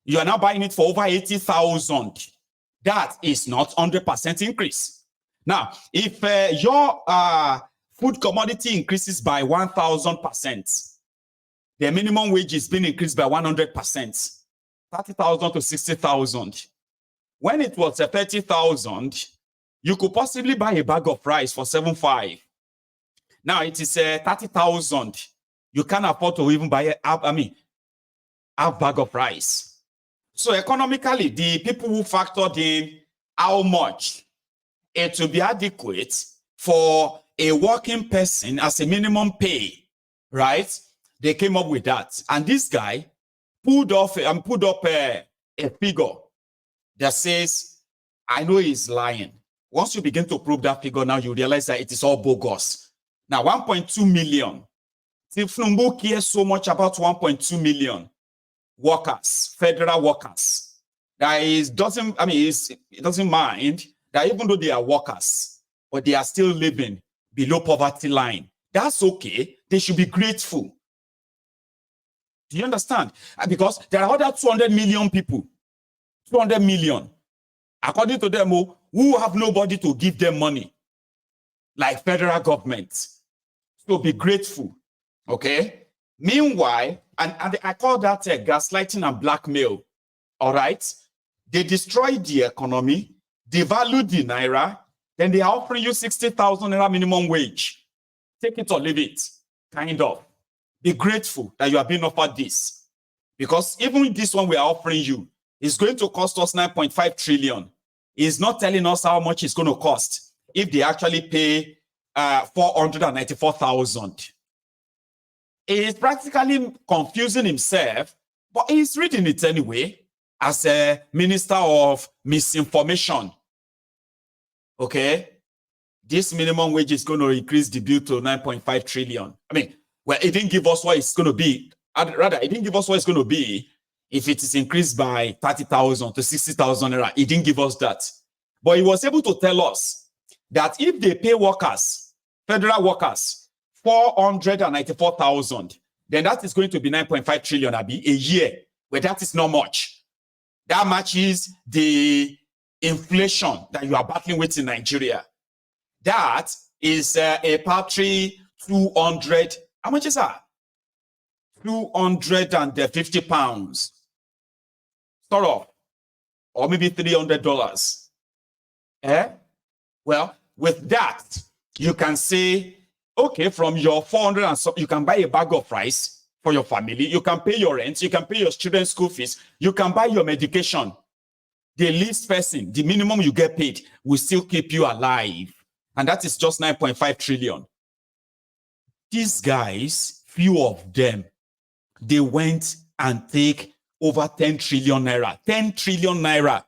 You are now buying it for over 80,000. That is not 100% increase. Now, if your food commodity increases by 1,000%, the minimum wage is being increased by 100%, 30,000 to 60,000. When it was 30,000, you could possibly buy a bag of rice for 7.5. Now it is 30,000. You can't afford to even buy a bag of rice. So economically, the people who factored in how much it will be adequate for a working person as a minimum pay, right? They came up with that. And this guy put up a figure that says, I know he's lying. Once you begin to prove that figure, now you realize that it is all bogus. Now, 1.2 million. Tifnumbu cares so much about 1.2 million workers, federal workers. That it doesn't mind that even though they are workers, but they are still living below poverty line. That's okay. They should be grateful. Do you understand? Because there are other 200 million people, 200 million, according to them, who have nobody to give them money, like federal government. So be grateful, okay? Meanwhile, and I call that gaslighting and blackmail, all right? They destroy the economy, devalue the naira, then they are offering you 60,000 naira minimum wage. Take it or leave it, kind of. Be grateful that you are being offered this. Because even this one we are offering you is going to cost us 9.5 trillion. It's not telling us how much it's going to cost if they actually pay 494,000. He's practically confusing himself, but he's reading it anyway as a minister of misinformation. Okay? This minimum wage is going to increase the bill to 9.5 trillion. Well, it didn't give us what it's going to be. Rather, it didn't give us what it's going to be if it is increased by 30,000 to 60,000 naira. It didn't give us that. But he was able to tell us that if they pay workers, federal workers, 494,000, then that is going to be 9.5 trillion a year, where that is not much. That matches the inflation that you are battling with in Nigeria. That is a paltry 200. How much is that? 250 pounds. Sort of. Or maybe $300. Well, with that, you can say, okay, from your 400 and so, you can buy a bag of rice for your family. You can pay your rent. You can pay your children's school fees. You can buy your medication. The least person, the minimum you get paid, will still keep you alive. And that is just 9.5 trillion. These guys, few of them, they went and take over 10 trillion naira. 10 trillion naira.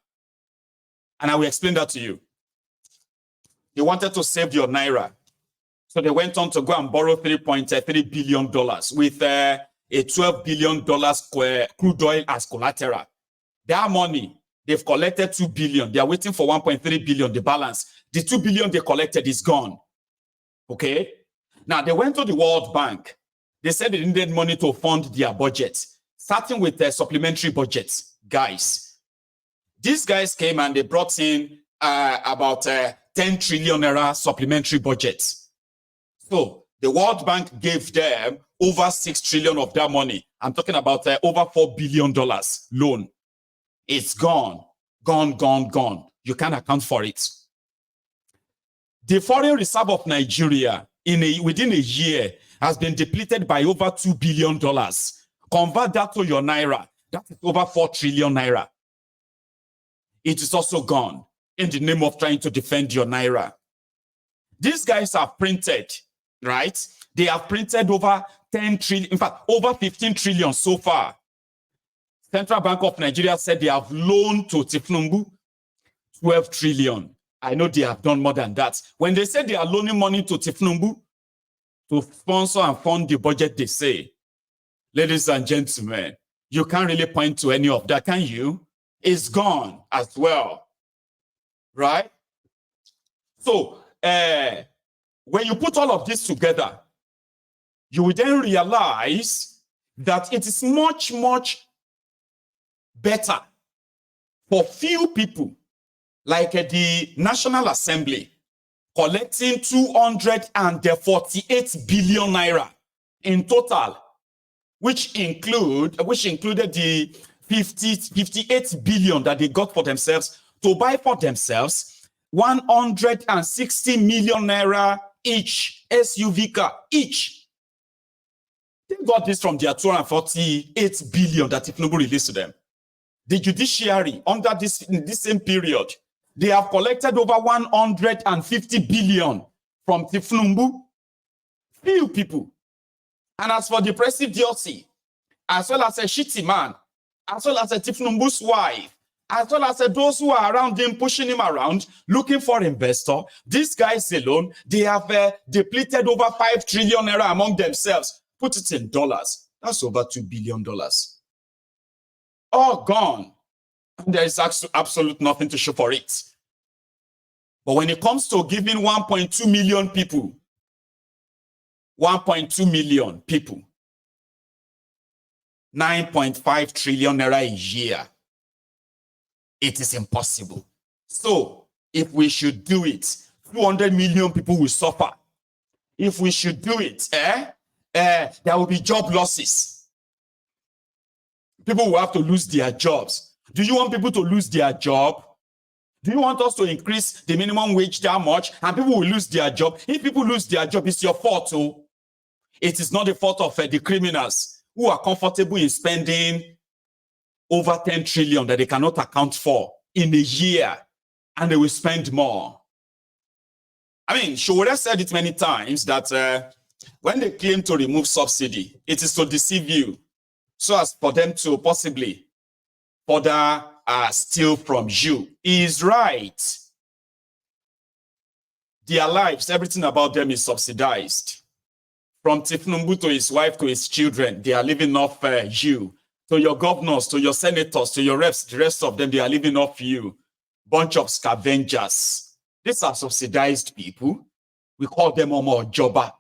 And I will explain that to you. They wanted to save your naira. So they went on to go and borrow $3.3 billion with a $12 billion crude oil as collateral. That money, they've collected 2 billion. They are waiting for 1.3 billion, the balance. The 2 billion they collected is gone. Okay? Now, they went to the World Bank. They said they needed money to fund their budget, starting with their supplementary budgets. Guys, these guys came and they brought in about 10 trillion naira supplementary budgets. So the World Bank gave them over 6 trillion of that money. I'm talking about over $4 billion loan. It's gone, gone, gone, gone. You can't account for it. The foreign reserve of Nigeria within a year has been depleted by over $2 billion. Convert that to your naira. That is over 4 trillion naira. It is also gone in the name of trying to defend your naira. These guys have printed, right? They have printed over 10 trillion, in fact, over 15 trillion so far. Central Bank of Nigeria said they have loaned to Tifnumbu 12 trillion. I know they have done more than that. When they say they are loaning money to Tifnumbu to sponsor and fund the budget, they say, ladies and gentlemen, you can't really point to any of that, can you? It's gone as well, right? So, when you put all of this together, you will then realize that it is much, much better for few people, like the National Assembly, collecting 248 billion naira in total, which included the 58 billion that they got for themselves to buy for themselves 160 million naira each SUV car each. They got this from their 248 billion that Tinubu released to them. The judiciary, under in this same period, they have collected over 150 billion from Tinubu. Few people. And as for the presidency, as well as a shitty man, as well as a Tinubu's wife, as well as those who are around him, pushing him around, looking for investor, these guys alone, they have depleted over 5 trillion naira among themselves. Put it in dollars. That's over $2 billion. All gone. And there is absolute nothing to show for it. But when it comes to giving 1.2 million people, 1.2 million people, 9.5 trillion naira a year, it is impossible. So, if we should do it, 200 million people will suffer. If we should do it, there will be job losses. People will have to lose their jobs. Do you want people to lose their job? Do you want us to increase the minimum wage that much and people will lose their job? If people lose their job, it's your fault. Oh. It is not the fault of the criminals who are comfortable in spending over 10 trillion that they cannot account for in a year, and they will spend more. I mean, Showore said it many times that when they claim to remove subsidy, it is to deceive you, so as for them to possibly further steal from you. He is right. Their lives, everything about them is subsidized. From Tinubu to his wife to his children, they are living off you. To your governors, to your senators, to your reps, the rest of them, they are living off you. Bunch of scavengers. These are subsidized people. We call them Omo Joba.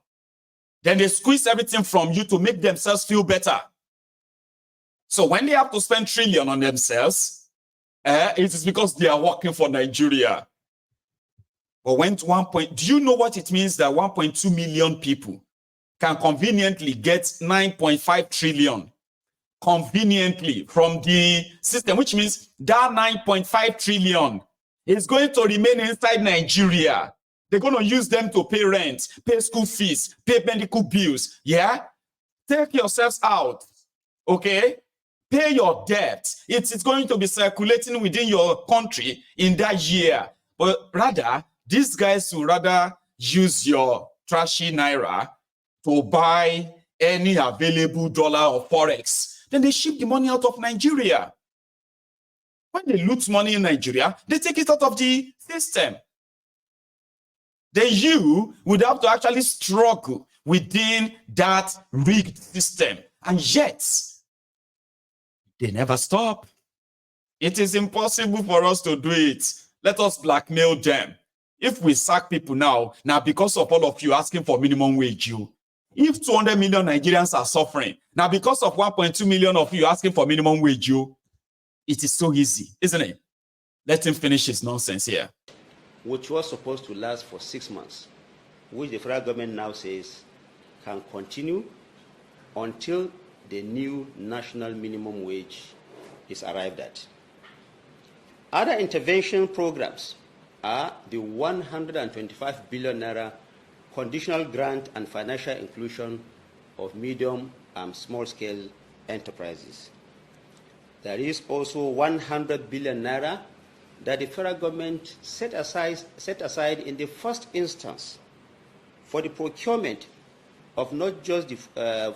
Then they squeeze everything from you to make themselves feel better. So when they have to spend trillion on themselves, it is because they are working for Nigeria. But when to 1 point, do you know what it means that 1.2 million people can conveniently get 9.5 trillion conveniently from the system, which means that 9.5 trillion is going to remain inside Nigeria. They're going to use them to pay rent, pay school fees, pay medical bills. Yeah? Take yourselves out. Okay? Pay your debt. It's going to be circulating within your country in that year. But rather, these guys will rather use your trashy naira to buy any available dollar or forex. Then they ship the money out of Nigeria. When they loot money in Nigeria, they take it out of the system. Then you would have to actually struggle within that rigged system. And yet, they never stop. It is impossible for us to do it. Let us blackmail them. If we sack people now because of all of you asking for minimum wage, if 200 million Nigerians are suffering, now because of 1.2 million of you asking for minimum wage, it is so easy, isn't it? Let him finish his nonsense here. Which was supposed to last for 6 months, which the federal government now says can continue until the new national minimum wage is arrived at. Other intervention programs are the 125 billion naira conditional grant and financial inclusion of medium and small-scale enterprises. There is also 100 billion naira that the federal government set aside in the first instance for the procurement of not just the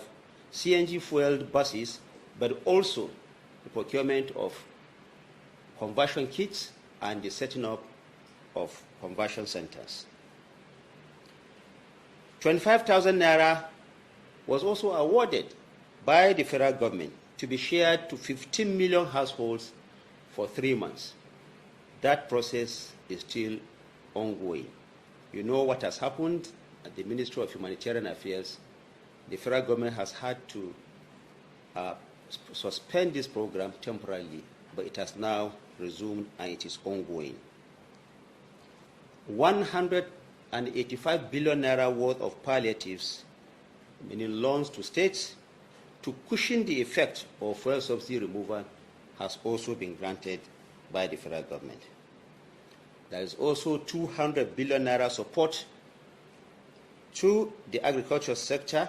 CNG-fueled buses, but also the procurement of conversion kits and the setting up of conversion centers. 25,000 naira was also awarded by the federal government to be shared to 15 million households for 3 months. That process is still ongoing. You know what has happened at the Ministry of Humanitarian Affairs. The federal government has had to suspend this program temporarily, but it has now resumed and it is ongoing. 185 billion naira worth of palliatives, meaning loans to states, to cushion the effect of fuel subsidy removal has also been granted by the federal government. There is also 200 billion naira support to the agricultural sector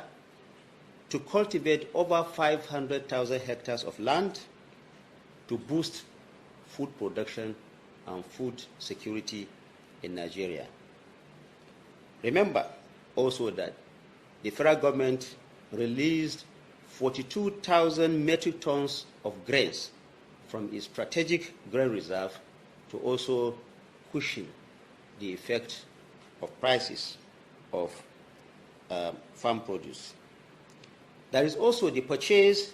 to cultivate over 500,000 hectares of land to boost food production and food security in Nigeria. Remember also that the federal government released 42,000 metric tons of grains from its strategic grain reserve to also cushion the effect of prices of farm produce. There is also the purchase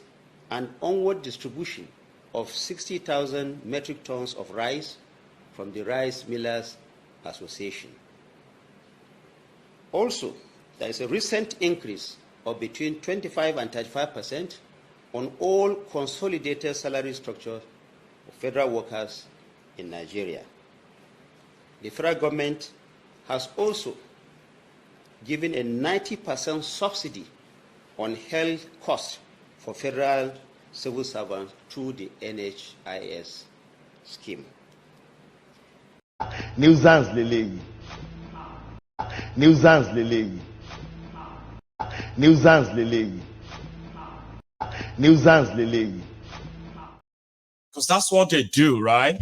and onward distribution of 60,000 metric tons of rice from the Rice Millers Association. Also, there is a recent increase of between 25 and 35% on all consolidated salary structure of federal workers in Nigeria. The federal government has also given a 90% subsidy on health costs for federal civil servants through the NHIS scheme. Nuisance leleyi. Nuisance leleyi. Nuisance leleyi. Nuisance leleyi. Because that's what they do, right?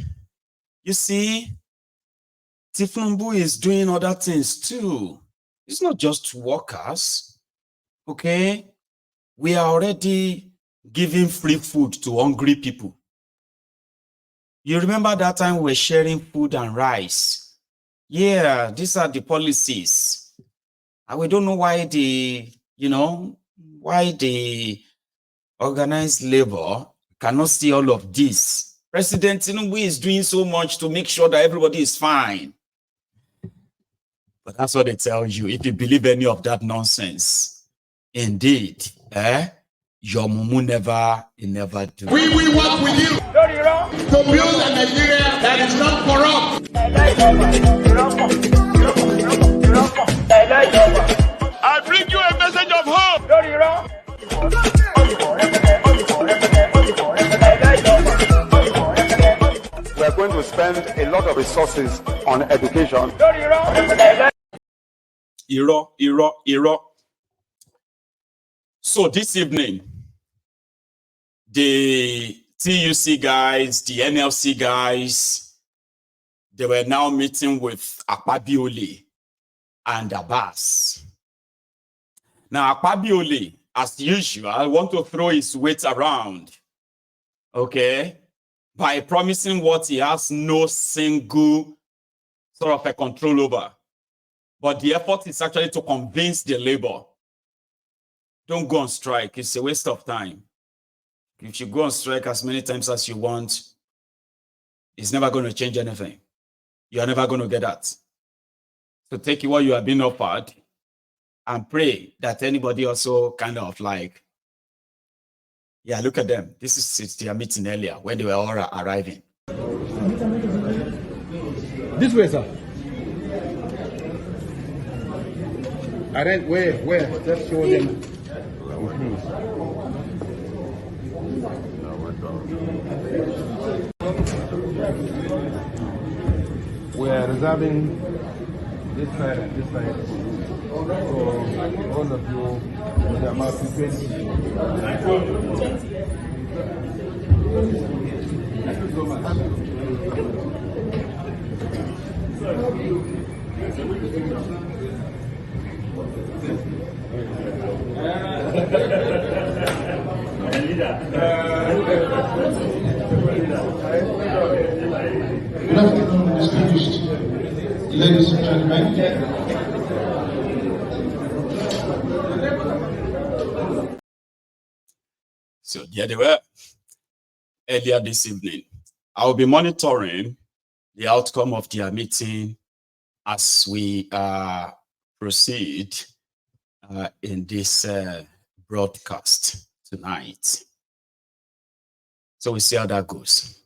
You see, Tifnumbu is doing other things too. It's not just workers, okay? We are already giving free food to hungry people. You remember that time we were sharing food and rice? Yeah, these are the policies. And we don't know why why the organized labor cannot see all of this. President Tinubu is doing so much to make sure that everybody is fine. But that's what they tell you. If you believe any of that nonsense, indeed, your mumu never do. We will work with you to build a Nigeria that is not corrupt. I bring you a message of hope. We are going to spend a lot of resources on education. Iro. So this evening, the TUC guys, the NLC guys, they were now meeting with Akpabiole and Abbas. Now, Akpabiole, as usual, want to throw his weight around, okay, by promising what he has no single sort of a control over. But the effort is actually to convince the labor. Don't go on strike. It's a waste of time. If you go on strike as many times as you want, it's never going to change anything. You are never going to get that. So take what you have been offered and pray that anybody also kind of like, yeah, look at them. This is their meeting earlier when they were all arriving. This way, sir. All right, where? Just show them. We are reserving this side and this side. So all of you, the amount of 20. Thank you so much. Good afternoon, distinguished ladies and gentlemen. So yeah, they were earlier this evening. I will be monitoring the outcome of their meeting as we proceed in this broadcast tonight. So we see how that goes.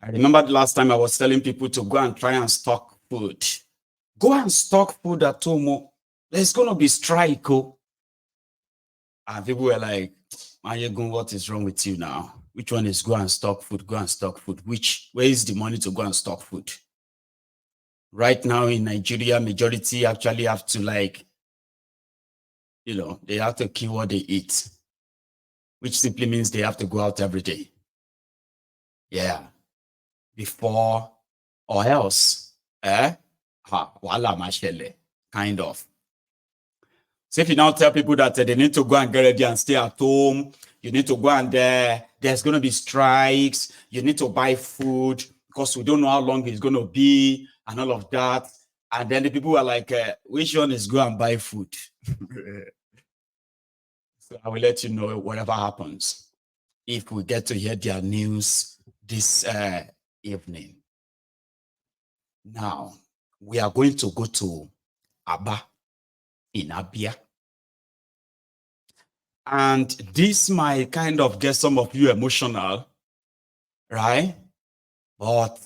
I remember the last time I was telling people to go and try and stock food. Go and stock food at home. There's going to be strike. Oh. And people were like, Mayegun, what is wrong with you now? Which one is go and stock food? Go and stock food. Where is the money to go and stock food? Right now in Nigeria, majority actually have to they have to kill what they eat, which simply means they have to go out every day. Yeah. Before or else, kind of. So if you now tell people that they need to go and get ready and stay at home, you need to go and there's going to be strikes, you need to buy food because we don't know how long it's going to be and all of that. And then the people are like, which one is go and buy food? So I will let you know whatever happens if we get to hear their news this evening. Now, we are going to go to Aba in Abia. And this might kind of get some of you emotional, right? But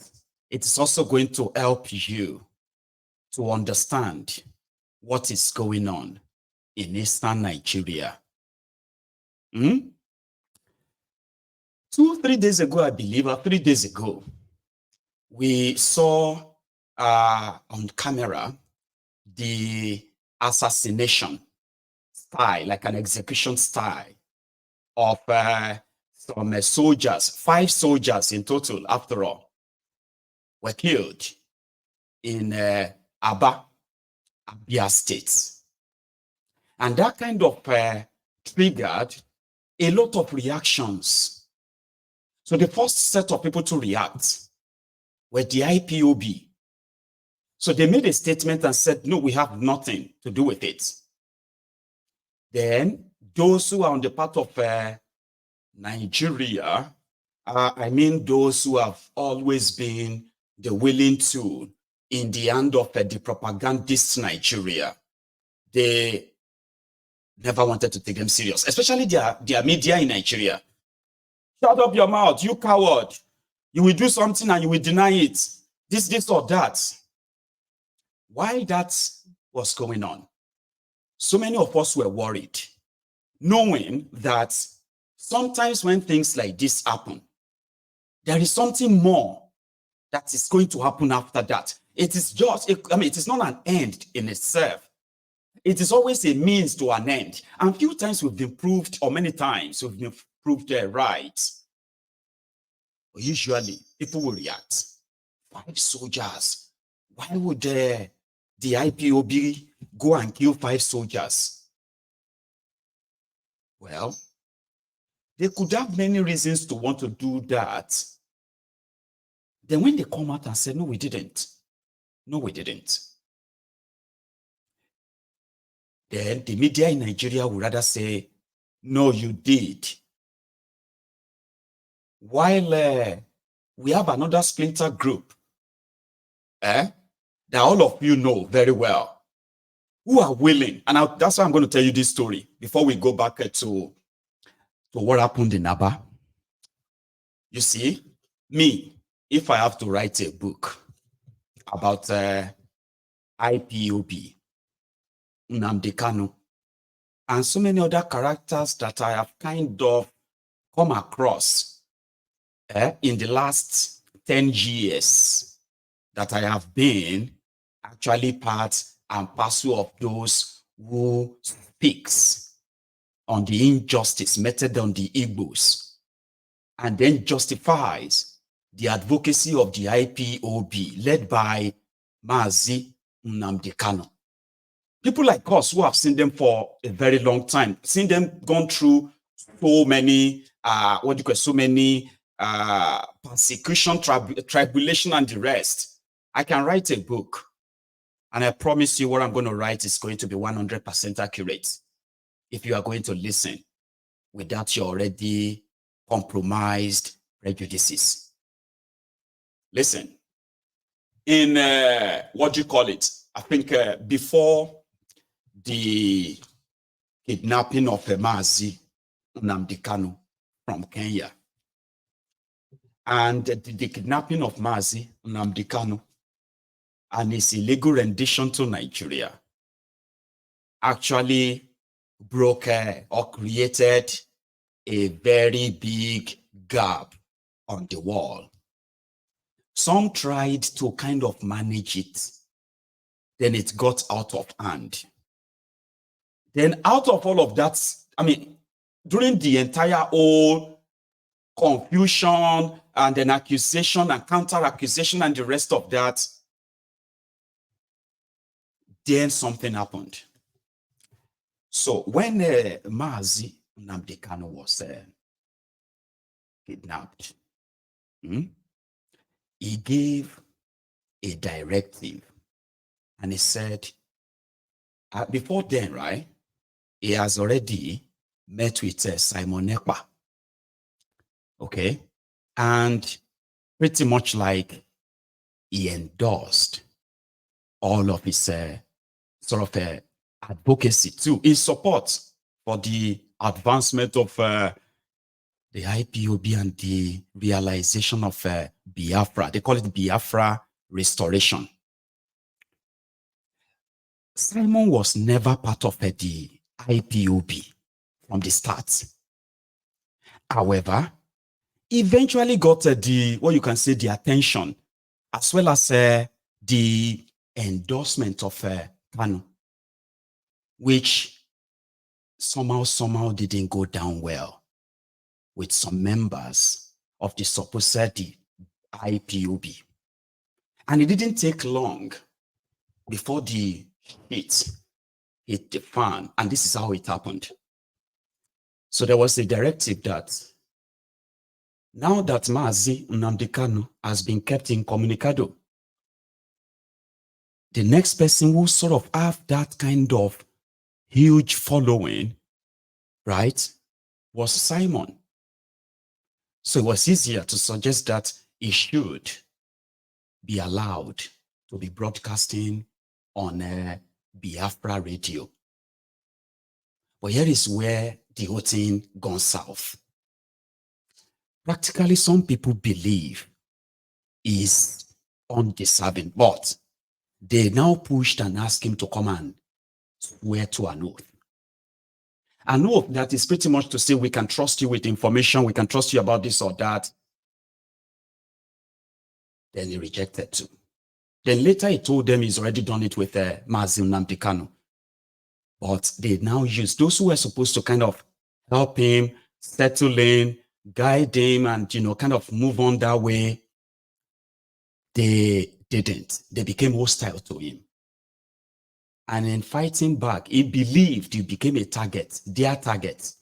it's also going to help you to understand what is going on in Eastern Nigeria. 2-3 days ago, I believe, or 3 days ago, we saw on camera the assassination style, like an execution style of some soldiers, 5 soldiers in total, after all, were killed in Abia State. And that kind of triggered a lot of reactions. So the first set of people to react were the IPOB. So they made a statement and said, no, we have nothing to do with it. Then those who are on the part of Nigeria, I mean those who have always been the willing tool in the hand of the propagandist Nigeria, they never wanted to take them serious, especially their media in Nigeria. Shut up your mouth, you coward. You will do something and you will deny it. This or that. While that was going on, so many of us were worried, knowing that sometimes when things like this happen, there is something more that is going to happen after that. It is just, it is not an end in itself. It is always a means to an end. And few times we've been proved, or many times we've been proved right. But usually people will react. 5 soldiers. Why would the IPOB go and kill 5 soldiers? Well, they could have many reasons to want to do that. Then when they come out and say, no, we didn't. No, we didn't. Then the media in Nigeria would rather say, no, you did. While we have another splinter group that all of you know very well, who are willing, and that's why I'm going to tell you this story before we go back to what happened in Aba. You see, me, if I have to write a book about IPOB, Nnamdi Kanu, and so many other characters that I have kind of come across in the last 10 years, that I have been actually part and parcel of those who speaks on the injustice meted on the Igbos and then justifies the advocacy of the IPOB led by Mazi Nnamdi Kanu. People like us who have seen them for a very long time, seen them gone through so many, so many persecution, tribulation, and the rest. I can write a book, and I promise you what I'm going to write is going to be 100% accurate if you are going to listen without your already compromised prejudices. Listen, in what do you call it? I think before the kidnapping of Mazi Nnamdi Kanu from Kenya, and the kidnapping of Mazi Nnamdi Kanu and his illegal rendition to Nigeria actually broke or created a very big gap on the wall. Some tried to kind of manage it. Then it got out of hand. Then out of all of that, I mean, during the entire whole confusion and then accusation and counter-accusation and the rest of that, then something happened. So when Mazi Nnamdi Kanu was kidnapped, he gave a directive, and he said, before then, right, he has already met with Simon Ekpa, okay, and pretty much like he endorsed all of his sort of advocacy too, his support for the advancement of the IPOB and the realization of Biafra. They call it Biafra restoration. Simon was never part of the IPOB from the start. However, eventually got what you can say, the attention, as well as the endorsement of Kanu, which somehow didn't go down well with some members of the supposed IPOB. And it didn't take long before the heat hit the fan, and this is how it happened. So there was a directive that now that Mazi Nnamdi Kanu has been kept incommunicado, the next person who sort of have that kind of huge following, right, was Simon. So it was easier to suggest that he should be allowed to be broadcasting on Biafra radio. But here is where the whole thing gone south. Practically, some people believe is undeserving, but they now pushed and asked him to come and swear to an oath. An oath that is pretty much to say, we can trust you with information, we can trust you about this or that. Then he rejected too. Then later he told them he's already done it with Mazi Nnamdi Kanu. But they now use those who were supposed to kind of help him, settle in, guide him, and, you know, kind of move on that way. They didn't. They became hostile to him. And in fighting back, he believed he became a target, their target.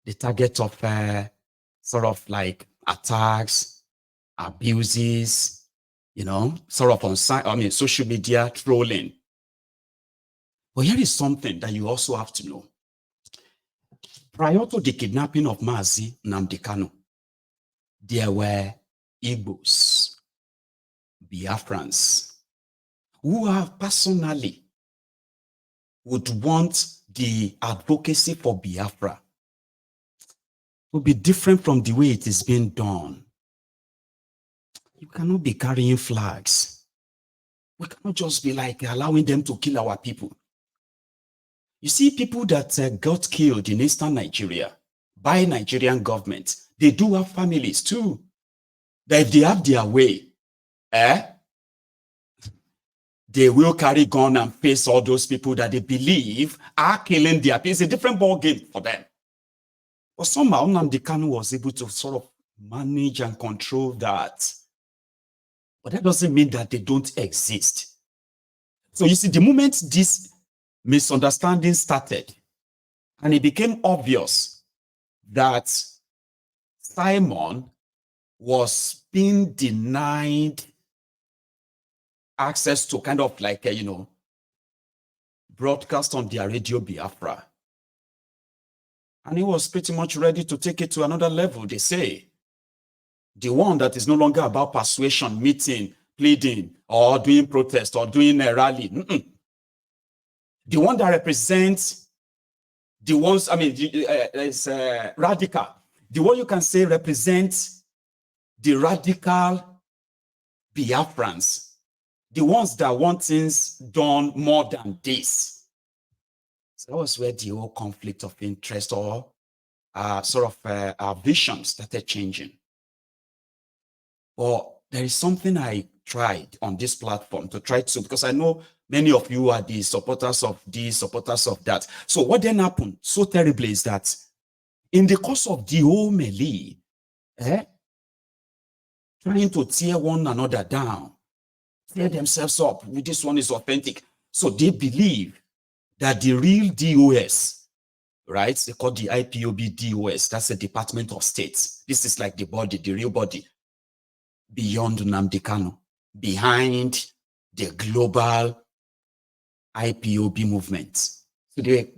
The target of sort of like attacks, abuses, you know, sort of on social media trolling. But here is something that you also have to know. Prior to the kidnapping of Mazi Nnamdi Kanu, there were Igbos, Biafrans, who have personally would want the advocacy for Biafra to be different from the way it is being done. You cannot be carrying flags. We cannot just be like allowing them to kill our people. You see, people that got killed in eastern Nigeria by Nigerian government, they do have families too. That if they have their way, they will carry gun and face all those people that they believe are killing their people. It's a different ball game for them. But somehow Nnamdi Kanu was able to sort of manage and control that. But that doesn't mean that they don't exist. So you see, the moment this misunderstanding started, and it became obvious that Simon was being denied access to kind of like, broadcast on their radio Biafra. And he was pretty much ready to take it to another level, they say. The one that is no longer about persuasion, meeting, pleading, or doing protest, or doing a rally. The one that represents the ones, it's radical. The one you can say represents the radical Biafrans, the ones that want things done more than this. So that was where the whole conflict of interest or our vision started changing. But there is something I tried on this platform to try to, because I know many of you are the supporters of this, supporters of that. So what then happened so terribly is that in the course of the whole melee, trying to tear one another down, tear themselves up, this one is authentic. So they believe that the real DOS, right? They call the IPOB DOS, that's the Department of State. This is like the body, the real body, beyond Nnamdi Kanu, behind the global IPOB movement. So they,